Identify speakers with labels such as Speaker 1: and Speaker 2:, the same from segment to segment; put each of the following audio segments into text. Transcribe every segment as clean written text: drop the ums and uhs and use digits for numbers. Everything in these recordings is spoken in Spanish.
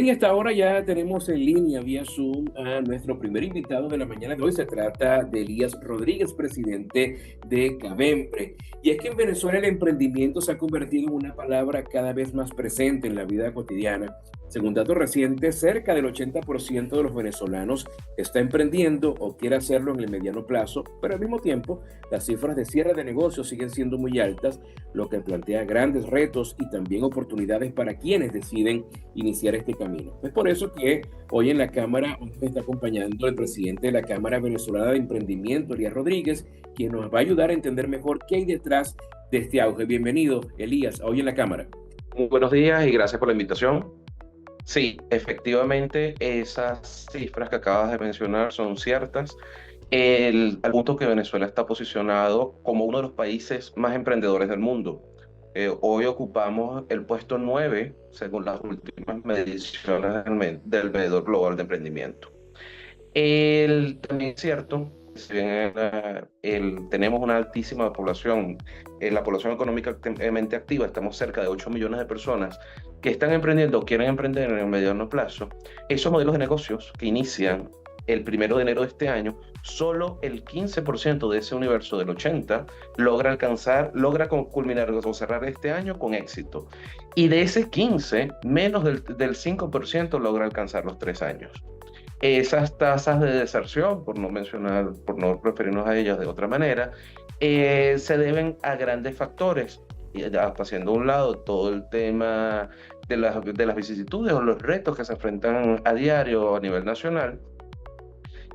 Speaker 1: y hasta ahora ya tenemos en línea vía Zoom a nuestro primer invitado de la mañana de hoy. Se trata de Elías Rodríguez, presidente de Cavempre. Y es que en Venezuela el emprendimiento se ha convertido en una palabra cada vez más presente en la vida cotidiana. Según datos recientes, cerca del 80% de los venezolanos está emprendiendo o quiere hacerlo en el mediano plazo, pero al mismo tiempo las cifras de cierre de negocios siguen siendo muy altas, lo que plantea grandes retos y también oportunidades para quienes deciden iniciar este camino. Es por eso que hoy en la Cámara me está acompañando el presidente de la Cámara Venezolana de Emprendimiento, Elías Rodríguez, quien nos va a ayudar a entender mejor qué hay detrás de este auge. Bienvenido, Elías, hoy en la Cámara.
Speaker 2: Muy buenos días y gracias por la invitación. Sí, efectivamente, esas cifras que acabas de mencionar son ciertas. Al punto que Venezuela está posicionado como uno de los países más emprendedores del mundo. Hoy ocupamos el puesto 9 según las últimas mediciones del Medidor Global de Emprendimiento. También es cierto, si bien tenemos una altísima población, la población económicamente activa, estamos cerca de 8 millones de personas que están emprendiendo o quieren emprender en el mediano plazo. Esos modelos de negocios que inician el 1 de enero de este año, solo el 15% de ese universo del 80 logra culminar o cerrar este año con éxito. Y de ese 15, menos del 5% logra alcanzar los 3 años. Esas tasas de deserción, por no referirnos a ellas de otra manera, se deben a grandes factores, haciendo a un lado todo el tema de las vicisitudes o los retos que se enfrentan a diario a nivel nacional.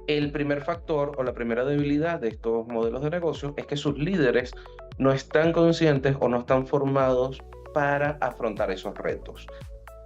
Speaker 2: El primer factor o la primera debilidad de estos modelos de negocio es que sus líderes no están conscientes o no están formados para afrontar esos retos.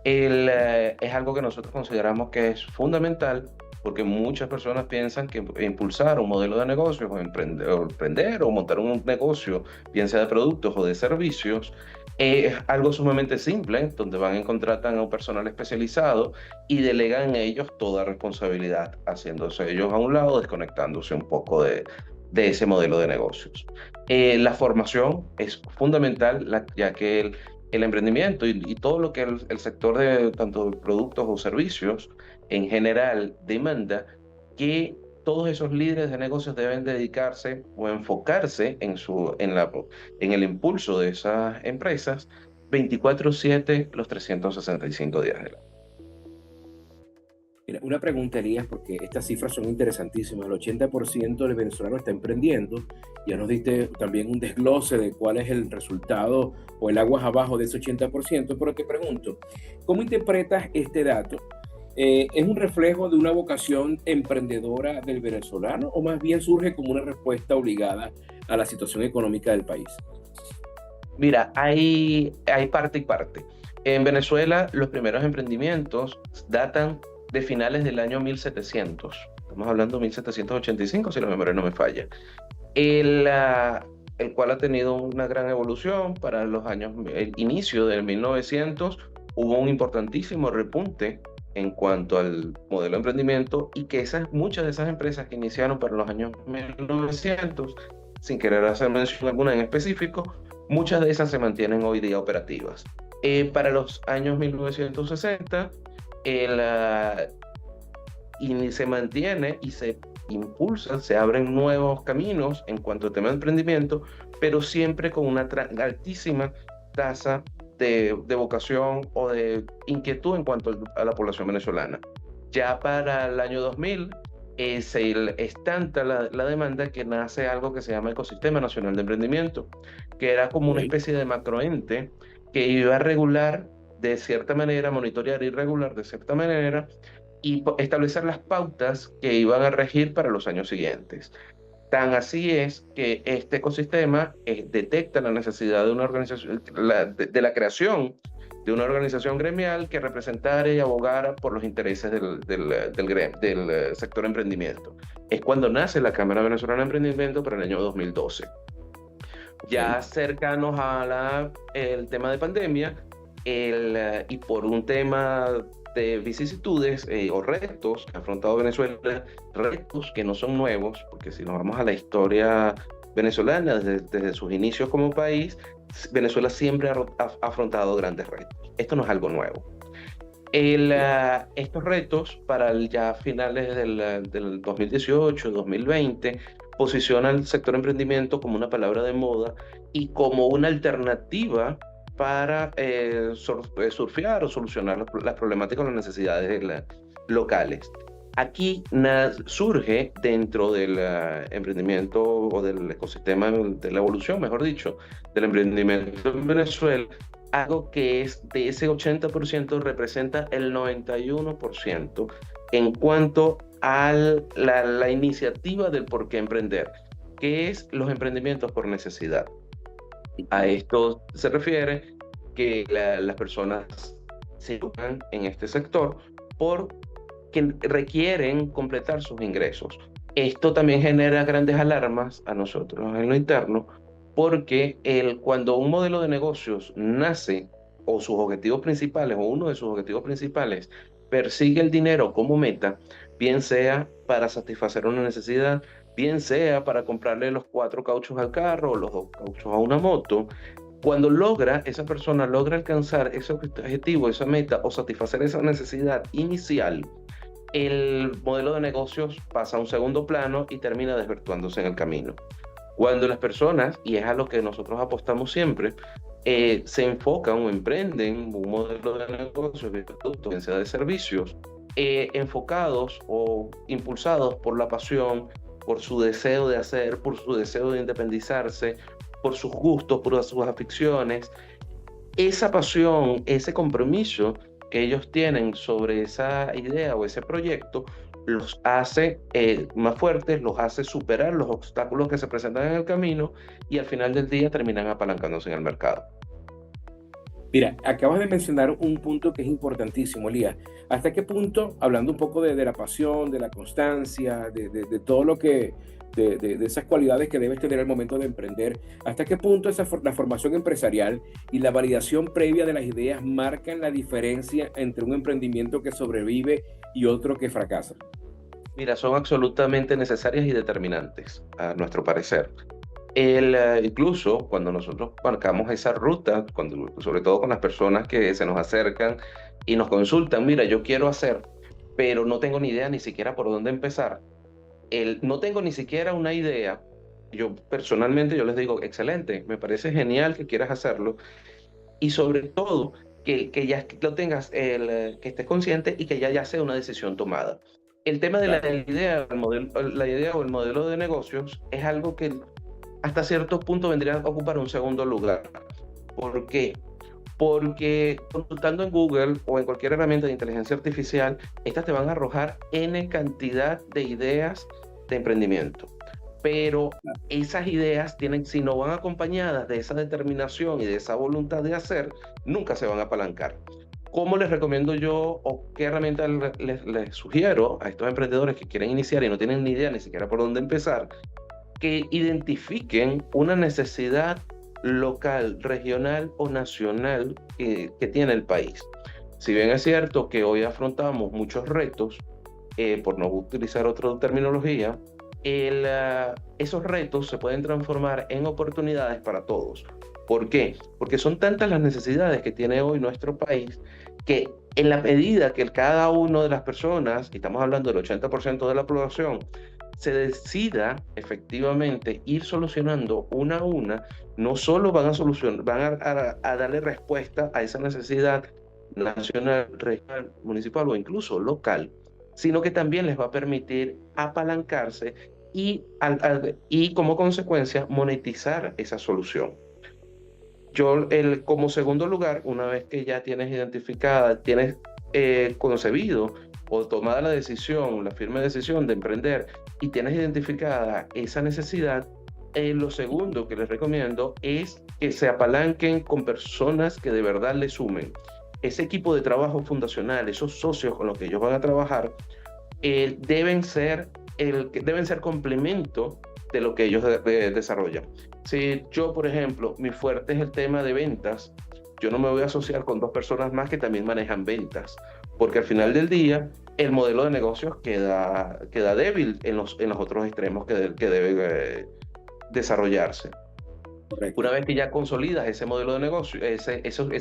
Speaker 2: Es algo que nosotros consideramos que es fundamental, porque muchas personas piensan que impulsar un modelo de negocio o emprender o montar un negocio, bien sea de productos o de servicios, es algo sumamente simple, donde contratan a un personal especializado y delegan en ellos toda responsabilidad, haciéndose ellos a un lado, desconectándose un poco de ese modelo de negocios. La formación es fundamental, ya que el emprendimiento y todo lo que el sector de tanto productos o servicios en general demanda, que todos esos líderes de negocios deben dedicarse o enfocarse en el impulso de esas empresas 24/7 los 365 días del año.
Speaker 1: Mira, una pregunta, Elías, porque estas cifras son interesantísimas. El 80% del venezolano está emprendiendo. Ya nos diste también un desglose de cuál es el resultado o el aguas abajo de ese 80%, pero te pregunto, ¿cómo interpretas este dato? ¿Es un reflejo de una vocación emprendedora del venezolano o más bien surge como una respuesta obligada a la situación económica del país?
Speaker 2: Mira, hay parte y parte. En Venezuela, los primeros emprendimientos datan de finales del año 1700. Estamos hablando de 1785, si la memoria no me falla. El cual ha tenido una gran evolución para el inicio del 1900. Hubo un importantísimo repunte en cuanto al modelo de emprendimiento, y que muchas de esas empresas que iniciaron para los años 1900, sin querer hacer mención alguna en específico, muchas de esas se mantienen hoy día operativas. Para los años 1960, y se mantiene y se impulsa, se abren nuevos caminos en cuanto al tema de emprendimiento, pero siempre con una altísima tasa de vocación o de inquietud en cuanto a la población venezolana. Ya para el año 2000 es tanta la demanda que nace algo que se llama Ecosistema Nacional de Emprendimiento, que era como una especie de macroente que iba a regular de cierta manera, monitorear y regular de cierta manera, y establecer las pautas que iban a regir para los años siguientes. Tan así es que este ecosistema detecta la necesidad de una organización, de la creación de una organización gremial que representara y abogara por los intereses del sector emprendimiento. Es cuando nace la Cámara Venezolana de Emprendimiento para el año 2012. Ya cercanos a el tema de pandemia, y por un tema de vicisitudes o retos que ha afrontado Venezuela, retos que no son nuevos, porque si nos vamos a la historia venezolana, desde sus inicios como país, Venezuela siempre ha afrontado grandes retos. Esto no es algo nuevo. Estos retos para ya finales del 2018, 2020, posicionan el sector emprendimiento como una palabra de moda y como una alternativa para surfear o solucionar las problemáticas o las necesidades locales. Aquí surge dentro del emprendimiento o del ecosistema de la evolución, mejor dicho, del emprendimiento en Venezuela, algo que es de ese 80% representa el 91% en cuanto a la iniciativa del por qué emprender, que es los emprendimientos por necesidad. A esto se refiere que las personas se educan en este sector porque requieren completar sus ingresos. Esto también genera grandes alarmas a nosotros en lo interno, porque cuando un modelo de negocios nace o sus objetivos principales o uno de sus objetivos principales persigue el dinero como meta, bien sea para satisfacer una necesidad, bien sea para comprarle los 4 cauchos al carro o los 2 cauchos a una moto, cuando esa persona logra alcanzar ese objetivo, esa meta o satisfacer esa necesidad inicial, el modelo de negocios pasa a un segundo plano y termina desvirtuándose en el camino. Cuando las personas, y es a lo que nosotros apostamos siempre, se enfocan o emprenden un modelo de negocio, de producto, bien sea de servicios, enfocados o impulsados por la pasión, por su deseo de hacer, por su deseo de independizarse, por sus gustos, por sus aficiones, esa pasión, ese compromiso que ellos tienen sobre esa idea o ese proyecto, los hace más fuertes, los hace superar los obstáculos que se presentan en el camino y al final del día terminan apalancándose en el mercado.
Speaker 1: Mira, acabas de mencionar un punto que es importantísimo, Elías. ¿Hasta qué punto, hablando un poco de la pasión, de la constancia, de todo lo que, de esas cualidades que debes tener al momento de emprender, hasta qué punto la formación empresarial y la validación previa de las ideas marcan la diferencia entre un emprendimiento que sobrevive y otro que fracasa?
Speaker 2: Mira, son absolutamente necesarias y determinantes, a nuestro parecer. Incluso cuando nosotros marcamos esa ruta, sobre todo con las personas que se nos acercan y nos consultan, mira, yo quiero hacer, pero no tengo ni idea ni siquiera por dónde empezar. No tengo ni siquiera una idea. Yo personalmente yo les digo, excelente, me parece genial que quieras hacerlo y sobre todo que ya lo tengas, que estés consciente y que ya sea una decisión tomada. El tema de la
Speaker 1: Claro.
Speaker 2: idea, la idea o el modelo de negocios es algo que hasta cierto punto vendría a ocupar un segundo lugar. ¿Por qué? Porque consultando en Google o en cualquier herramienta de inteligencia artificial, estas te van a arrojar N cantidad de ideas de emprendimiento. Pero esas ideas tienen, si no van acompañadas de esa determinación y de esa voluntad de hacer, nunca se van a apalancar. ¿Cómo les recomiendo yo o qué herramientas les sugiero a estos emprendedores que quieren iniciar y no tienen ni idea ni siquiera por dónde empezar? Que identifiquen una necesidad local, regional o nacional que tiene el país. Si bien es cierto que hoy afrontamos muchos retos, por no utilizar otra terminología, esos retos se pueden transformar en oportunidades para todos. ¿Por qué? Porque son tantas las necesidades que tiene hoy nuestro país que en la medida que cada una de las personas, y estamos hablando del 80% de la población, se decida efectivamente ir solucionando una a una, no solo van a solucionar, a darle respuesta a esa necesidad nacional, regional, municipal o incluso local, sino que también les va a permitir apalancarse y como consecuencia monetizar esa solución. Como segundo lugar, una vez que ya tienes identificada, tienes concebido o tomada la decisión, la firme decisión de emprender y tienes identificada esa necesidad, lo segundo que les recomiendo es que se apalanquen con personas que de verdad les sumen. Ese equipo de trabajo fundacional, esos socios con los que ellos van a trabajar, deben ser complemento de lo que ellos desarrollan. Si yo, por ejemplo, mi fuerte es el tema de ventas, yo no me voy a asociar con 2 personas más que también manejan ventas, porque al final del día el modelo de negocios queda débil en los otros extremos que debe desarrollarse.
Speaker 1: Correcto.
Speaker 2: Una vez que ya consolidas ese modelo de negocio, ese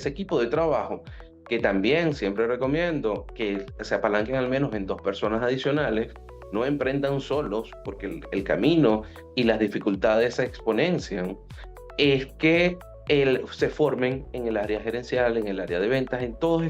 Speaker 2: equipo de trabajo, que también siempre recomiendo que se apalanquen al menos en 2 personas adicionales, no emprendan solos, porque el camino y las dificultades se exponencian, es que se formen en el área gerencial, en el área de ventas, en todo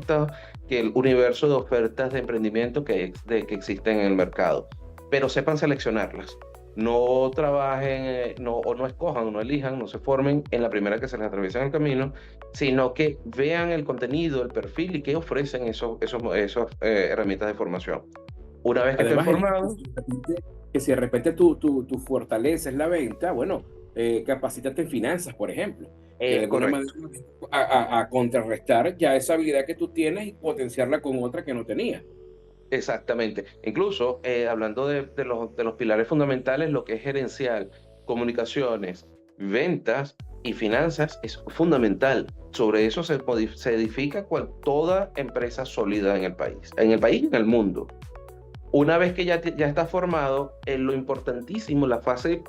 Speaker 2: que el universo de ofertas de emprendimiento que existen en el mercado. Pero sepan seleccionarlas. No trabajen, o no escojan, no elijan, no se formen en la primera que se les atraviesa en el camino, sino que vean el contenido, el perfil y qué ofrecen esas herramientas de formación. Una vez que estén
Speaker 1: Además,
Speaker 2: formados,
Speaker 1: que si de repente tu fortaleza es la venta, bueno, capacítate en finanzas, por ejemplo, que de
Speaker 2: es
Speaker 1: alguna manera
Speaker 2: correcto.
Speaker 1: a contrarrestar ya esa habilidad que tú tienes y potenciarla con otra que no tenías.
Speaker 2: Exactamente. Incluso hablando de los pilares fundamentales, lo que es gerencial, comunicaciones, ventas y finanzas es fundamental. Sobre eso se edifica toda empresa sólida en el país y en el mundo. Una vez que ya está formado, lo importantísimo, la fase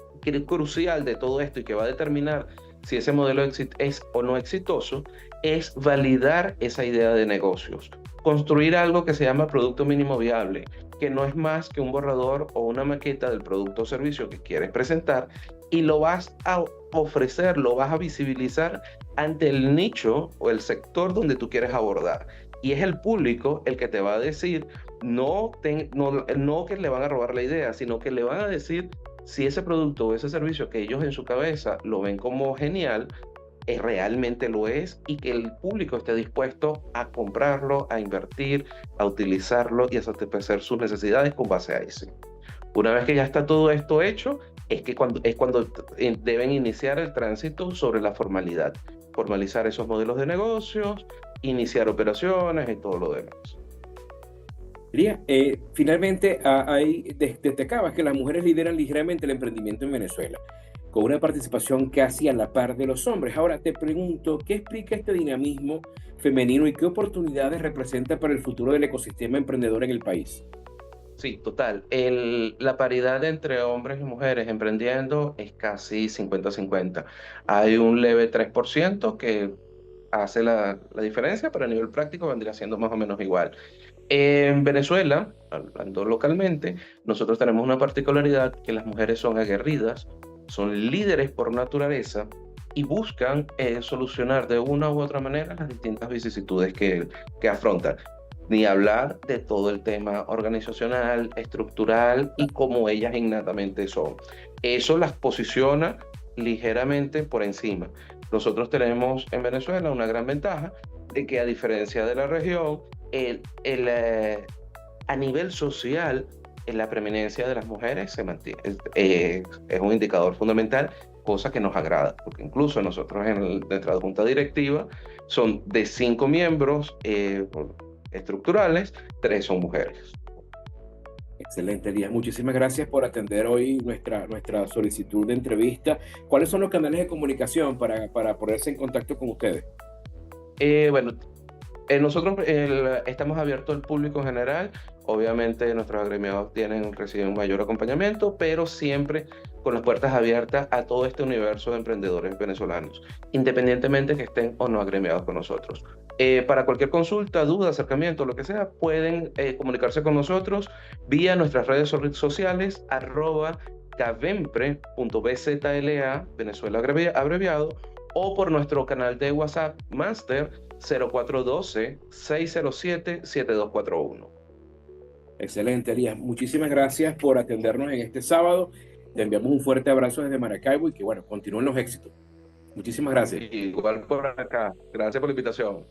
Speaker 2: crucial de todo esto y que va a determinar si ese modelo es o no exitoso, es validar esa idea de negocios. Construir algo que se llama producto mínimo viable, que no es más que un borrador o una maqueta del producto o servicio que quieres presentar y lo vas a ofrecer, lo vas a visibilizar ante el nicho o el sector donde tú quieres abordar. Y es el público el que te va a decir no que le van a robar la idea, sino que le van a decir si ese producto o ese servicio que ellos en su cabeza lo ven como genial, realmente lo es y que el público esté dispuesto a comprarlo, a invertir, a utilizarlo y a satisfacer sus necesidades con base a ese. Una vez que ya está todo esto hecho, es cuando deben iniciar el tránsito sobre la formalidad, formalizar esos modelos de negocios, iniciar operaciones y todo lo demás.
Speaker 1: Diría, finalmente, destacabas que las mujeres lideran ligeramente el emprendimiento en Venezuela, con una participación casi a la par de los hombres. Ahora te pregunto, ¿qué explica este dinamismo femenino y qué oportunidades representa para el futuro del ecosistema emprendedor en el país?
Speaker 2: Sí, total. La paridad entre hombres y mujeres emprendiendo es casi 50-50. Hay un leve 3% que hace la diferencia, pero a nivel práctico vendría siendo más o menos igual. En Venezuela, hablando localmente, nosotros tenemos una particularidad que las mujeres son aguerridas, son líderes por naturaleza y buscan solucionar de una u otra manera las distintas vicisitudes que afrontan. Ni hablar de todo el tema organizacional, estructural y cómo ellas innatamente son. Eso las posiciona ligeramente por encima. Nosotros tenemos en Venezuela una gran ventaja de que a diferencia de la región, a nivel social, la preeminencia de las mujeres se mantiene, es un indicador fundamental, cosa que nos agrada, porque incluso nosotros dentro de la junta directiva son de 5 miembros estructurales, 3 son mujeres.
Speaker 1: Excelente, Elías. Muchísimas gracias por atender hoy nuestra solicitud de entrevista. ¿Cuáles son los canales de comunicación para ponerse en contacto con ustedes?
Speaker 2: Bueno, nosotros estamos abiertos al público en general. Obviamente nuestros agremiados reciben mayor acompañamiento, pero siempre con las puertas abiertas a todo este universo de emprendedores venezolanos, independientemente que estén o no agremiados con nosotros. Para cualquier consulta, duda, acercamiento, lo que sea, pueden comunicarse con nosotros vía nuestras redes sociales, @cavempre.bzla, Venezuela abreviado, o por nuestro canal de WhatsApp Master 0412-607-7241.
Speaker 1: Excelente, Elías. Muchísimas gracias por atendernos en este sábado. Te enviamos un fuerte abrazo desde Maracaibo y que, bueno, continúen los éxitos. Muchísimas gracias.
Speaker 2: Igual por acá. Gracias por la invitación.